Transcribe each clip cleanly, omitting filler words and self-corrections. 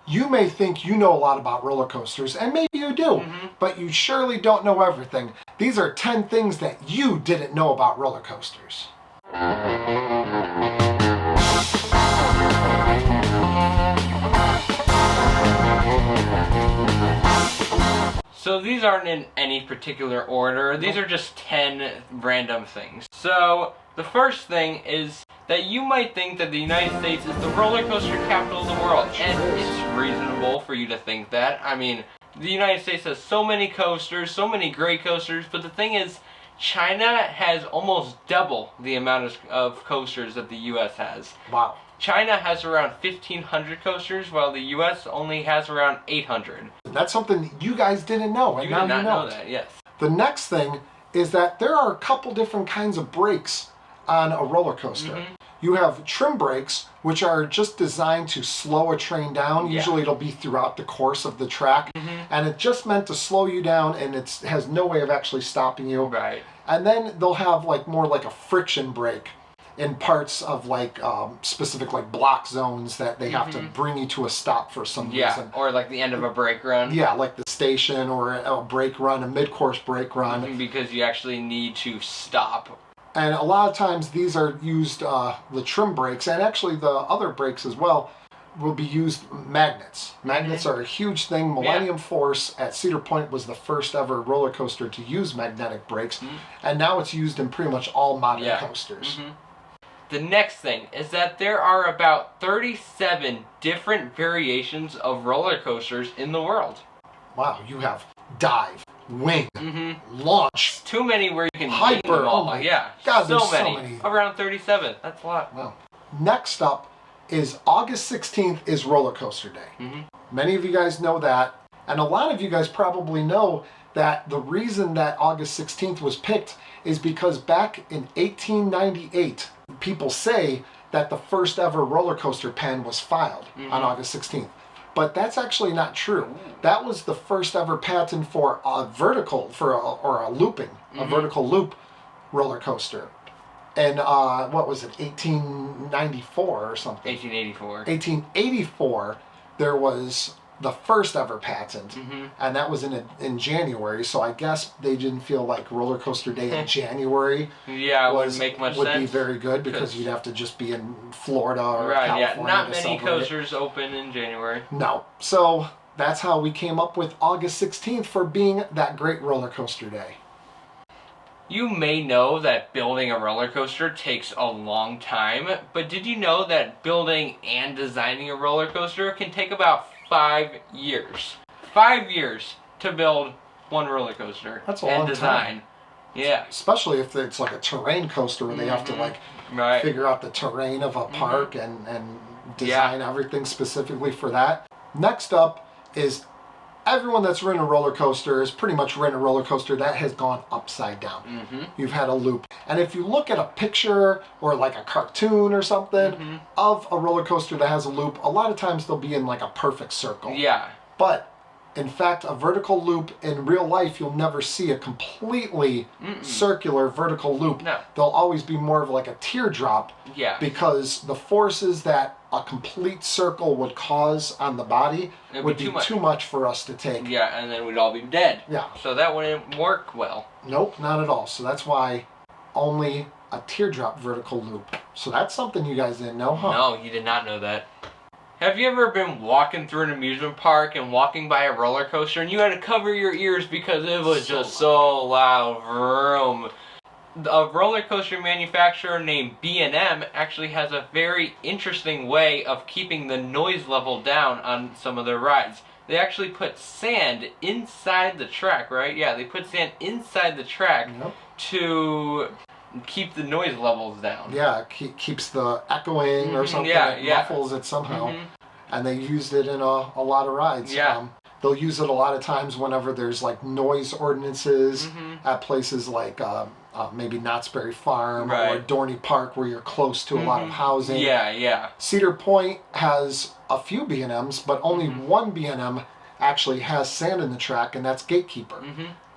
You may think you know a lot about roller coasters, and maybe you do, but you surely don't know everything. These are 10 things that you didn't know about roller coasters. So these aren't in any particular order. These are just 10 random things. So the first thing is that you might think that the United States is the roller coaster capital of the world. And it's reasonable for you to think that. I mean, the United States has so many coasters, so many great coasters, but the thing is, China has almost double the amount of coasters that the US has. Wow. China has around 1,500 coasters, while the US only has around 800. That's something you guys didn't know, and You now did not you know know that, yes. The next thing is that there are a couple different kinds of brakes on a roller coaster. You have trim brakes, which are just designed to slow a train down. Yeah. Usually it'll be throughout the course of the track. And it's just meant to slow you down, and it has no way of actually stopping you. Right. And then they'll have more like a friction brake in parts of specific block zones that they have to bring you to a stop for some reason. Or like the end of a brake run. Yeah, like the station or a brake run, a mid-course brake run. Because you actually need to stop. And a lot of times these are used, the trim brakes, and actually the other brakes as well, will be used magnets. Magnets are a huge thing. Millennium Force at Cedar Point was the first ever roller coaster to use magnetic brakes, and now it's used in pretty much all modern coasters. The next thing is that there are about 37 different variations of roller coasters in the world. Wow, you have dive, wing, launch. Too many where you can hyper. name them all. Oh my yeah, God, so there's many. so many. Around 37. That's a lot. Wow. Next up is August 16th is Roller Coaster Day. Many of you guys know that, and a lot of you guys probably know that the reason that August 16th was picked is because back in 1898, people say that the first ever roller coaster pen was filed on August 16th. But that's actually not true. That was the first ever patent for a vertical, or a looping, a vertical loop roller coaster. And what was it, 1894 or something? 1884. 1884, there was the first ever patent, and that was in January. So I guess they didn't feel like Roller Coaster Day in January wouldn't make much would sense. Be very good because you'd have to just be in Florida or California. California. Not many celebrate coasters open in January. No. So that's how we came up with August 16th for being that great roller coaster day. You may know that building a roller coaster takes a long time, but did you know that building and designing a roller coaster can take about 5 years? 5 years to build one roller coaster. That's a long design. time. Yeah. Especially if it's like a terrain coaster where they have to figure out the terrain of a park and design everything specifically for that. Next up is everyone that's ridden a roller coaster has pretty much ridden a roller coaster that has gone upside down. You've had a loop. And if you look at a picture or like a cartoon or something of a roller coaster that has a loop, a lot of times they'll be in like a perfect circle. Yeah. But in fact, a vertical loop in real life, you'll never see a completely circular vertical loop. No. They'll always be more of like a teardrop. Yeah. Because the forces that a complete circle would cause on the body would be too much for us to take. Yeah, and then we'd all be dead. Yeah. So that wouldn't work well. Nope, not at all. So that's why only a teardrop vertical loop. So that's something you guys didn't know, huh? No, you did not know that. Have you ever been walking through an amusement park and walking by a roller coaster and you had to cover your ears because it was just so loud? Vroom. A roller coaster manufacturer named B&M actually has a very interesting way of keeping the noise level down on some of their rides. They actually put sand inside the track, right? Yeah, they put sand inside the track to keep the noise levels down. Yeah, keeps the echoing or something. It muffles it somehow. And they used it in a lot of rides. Yeah. They'll use it a lot of times whenever there's like noise ordinances at places like maybe Knott's Berry Farm or Dorney Park where you're close to a lot of housing. Yeah, yeah. Cedar Point has a few B&Ms, but only one B&M actually has sand in the track, and that's Gatekeeper.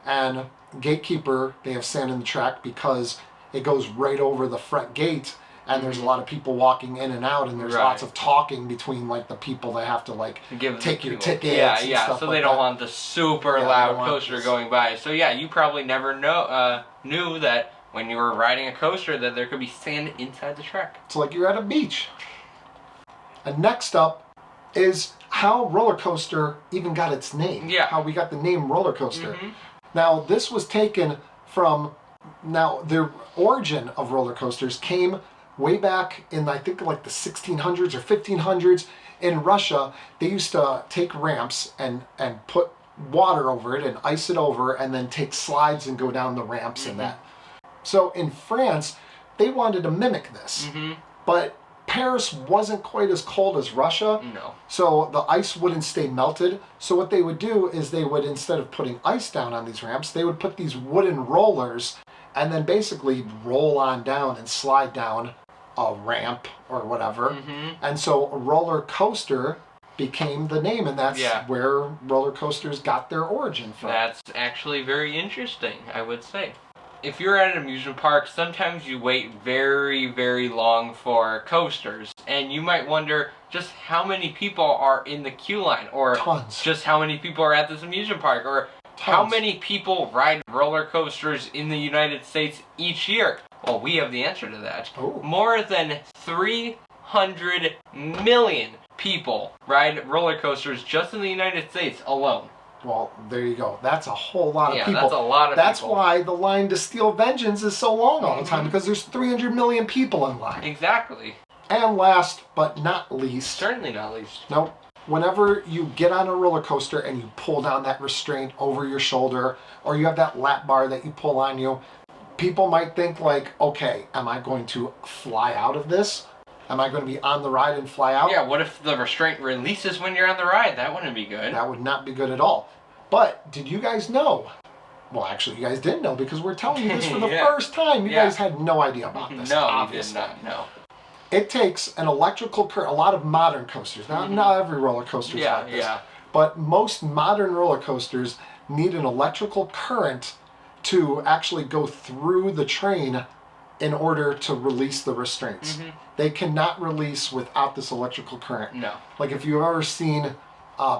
And Gatekeeper, they have sand in the track because it goes right over the front gate, and there's a lot of people walking in and out, and there's lots of talking between like the people that have to like take your tickets. Yeah. Stuff So like they don't that. want the super loud coaster going by. So yeah, you probably never knew that when you were riding a coaster that there could be sand inside the track. It's like you're at a beach. And next up is how roller coaster even got its name. Yeah. How we got the name roller coaster. Now this was taken from, the origin of roller coasters came way back in, I think, like the 1600s or 1500s. In Russia, they used to take ramps and put water over it and ice it over, and then take slides and go down the ramps and that. So in France, they wanted to mimic this. But Paris wasn't quite as cold as Russia. No. So the ice wouldn't stay melted. So what they would do is they would, instead of putting ice down on these ramps, they would put these wooden rollers and then basically roll on down and slide down a ramp or whatever. And so a roller coaster became the name, and that's where roller coasters got their origin from. That's actually very interesting, I would say. If you're at an amusement park, sometimes you wait very, very long for coasters, and you might wonder just how many people are in the queue line, or Tons. just how many people are at this amusement park, or how many people ride roller coasters in the United States each year. Well, we have the answer to that. More than 300 million people ride roller coasters just in the United States alone. Well, there you go. That's a whole lot of people. That's a lot of people. That's why the line to steal vengeance is so long all the time, because there's 300 million people in line. Exactly. And last but not least... Certainly not least. Nope. Whenever you get on a roller coaster and you pull down that restraint over your shoulder, or you have that lap bar that you pull on you, people might think like, okay, am I going to fly out of this? Am I going to be on the ride and fly out? Yeah, what if the restraint releases when you're on the ride? That wouldn't be good. That would not be good at all. But did you guys know? Well, actually, you guys didn't know, because we're telling you this for the first time. You guys had no idea about this. No, obviously. you did not know. It takes an electrical current. A lot of modern coasters, not every roller coaster is like this, but most modern roller coasters need an electrical current to actually go through the train in order to release the restraints. They cannot release without this electrical current. No. Like if you've ever seen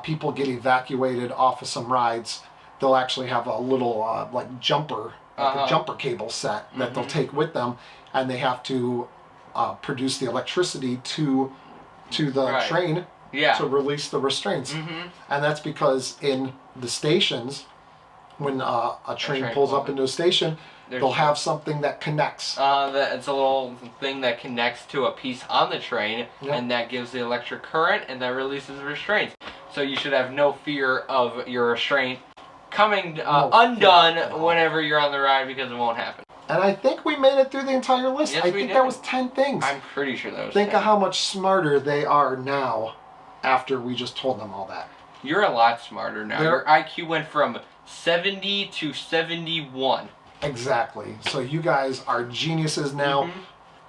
people get evacuated off of some rides, they'll actually have a little like jumper, like a jumper cable set that they'll take with them, and they have to produce the electricity to the train to release the restraints. And that's because in the stations, when a train pulls up into a station, they'll have something that connects. It's a little thing that connects to a piece on the train, and that gives the electric current, and that releases the restraints. So you should have no fear of your restraint coming undone whenever you're on the ride, because it won't happen. And I think we made it through the entire list. Yes, I think that was 10 things. I'm pretty sure that was Think 10. of how much smarter they are now after we just told them all that. You're a lot smarter now. Your IQ went from 70 to 71. Exactly. So you guys are geniuses now.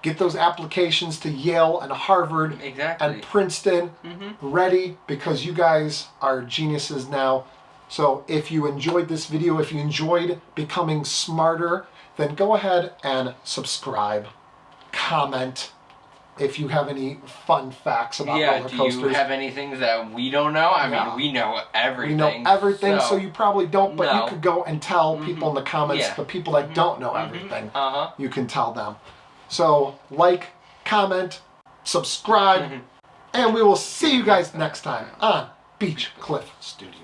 Get those applications to Yale and Harvard and Princeton ready, because you guys are geniuses now. So if you enjoyed this video, if you enjoyed becoming smarter, then go ahead and subscribe, comment. If you have any fun facts about roller coasters. Do you have any things that we don't know? I mean, we know everything. We know everything, so you probably don't, but you could go and tell people in the comments, the people that don't know everything, you can tell them. So, like, comment, subscribe, and we will see you guys next time on Beach Cliff Studio.